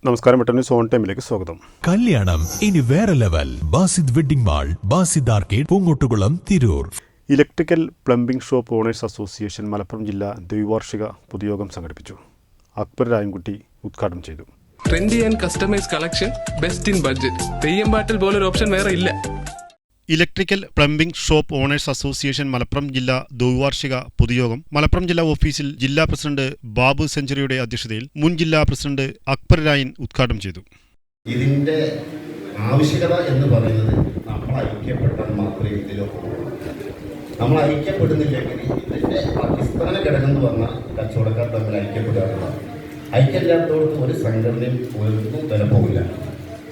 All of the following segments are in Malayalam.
നമസ്കാരം, ന്യൂസ് ഓൺ ടൈമിലേക്ക് സ്വാഗതം. കല്യാണം ഇനി വേറെ level. Basid wedding mall, Basid arcade, Poongottukulam, Tirur. Electrical plumbing shop owners association Malappuram ജില്ലാ ദ്വിവാർഷിക പൊതുയോഗം സംഘടിപ്പിച്ചു. അക്ബർ രായൻകുട്ടി ഉദ്ഘാടനം ചെയ്തു. Trendy and customise collection, best in budget. Theyyam പാട്ടിൽ പോലൊരു ഓപ്ഷൻ വേറെ ഇല്ല. Electrical plumbing shop owners association Malappuram ജില്ലാ ദ്വിവാർഷിക പൊതുയോഗം മലപ്പുറം ജില്ലാ ഓഫീസിൽ ജില്ലാ പ്രസിഡന്റ് ബാബു സെഞ്ചുറിയുടെ അധ്യക്ഷതയിൽ മുൻ ജില്ലാ പ്രസിഡന്റ് അക്ബർ രായൻ ഉദ്ഘാടനം ചെയ്തു. ഇതിന്റെ ആവശ്യകത എന്ന് പറയുന്നത് നമ്മൾ ഐക്യപ്പെട്ടാൽ മാത്രമേ ഇതിലോ നമ്മൾ ഐക്യപ്പെടുന്നില്ലെങ്കിൽ ഇതിന്റെ അടിസ്ഥാന ഘടകം എന്ന് പറഞ്ഞാൽ കച്ചവടക്കാർ തമ്മിൽ ഐക്യപ്പെടുക. ഐക്യമില്ലാത്തവർക്ക് ഒരു സംഘടനയും ഒന്നും വില പോകില്ല.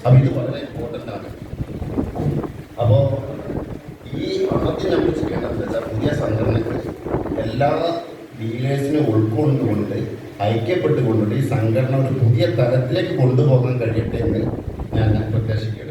അപ്പോൾ ഇത് വളരെ ഇമ്പോർട്ടൻ്റ് ആണ്. അപ്പോൾ ഈ ആദ്യം നമ്മൾ ചെയ്യേണ്ടതെന്ന് വെച്ചാൽ പുതിയ സംഘടനകൾ എല്ലാ ഡീലേഴ്സിനെ ഉൾക്കൊണ്ടുകൊണ്ട് ഐക്യപ്പെട്ടുകൊണ്ടുകൊണ്ട് ഈ സംഘടന ഒരു പുതിയ തലത്തിലേക്ക് കൊണ്ടുപോകാൻ കഴിയട്ടെ എന്ന് ഞാൻ പ്രത്യാശിക്കുകയാണ്.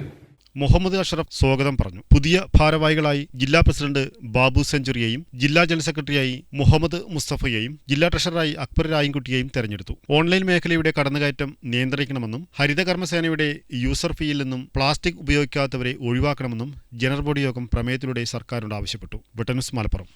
മുഹമ്മദ് അഷ്റഫ് സ്വാഗതം പറഞ്ഞു. പുതിയ ഭാരവാഹികളായി ജില്ലാ പ്രസിഡന്റ് ബാബു സെഞ്ചുറിയെയും ജില്ലാ ജനറൽ സെക്രട്ടറിയായി മുഹമ്മദ് മുസ്തഫയെയും ജില്ലാ ട്രഷററായി അക്ബർ രായൻകുട്ടിയെയും തെരഞ്ഞെടുത്തു. ഓൺലൈൻ മേഖലയുടെ കടന്നുകയറ്റം നിയന്ത്രിക്കണമെന്നും ഹരിതകർമ്മസേനയുടെ യൂസർ ഫീയിൽ നിന്നും പ്ലാസ്റ്റിക് ഉപയോഗിക്കാത്തവരെ ഒഴിവാക്കണമെന്നും ജനറൽ ബോഡി യോഗം പ്രമേയത്തിലൂടെ സർക്കാരിനോട് ആവശ്യപ്പെട്ടു. ന്യൂസ് മലപ്പുറം.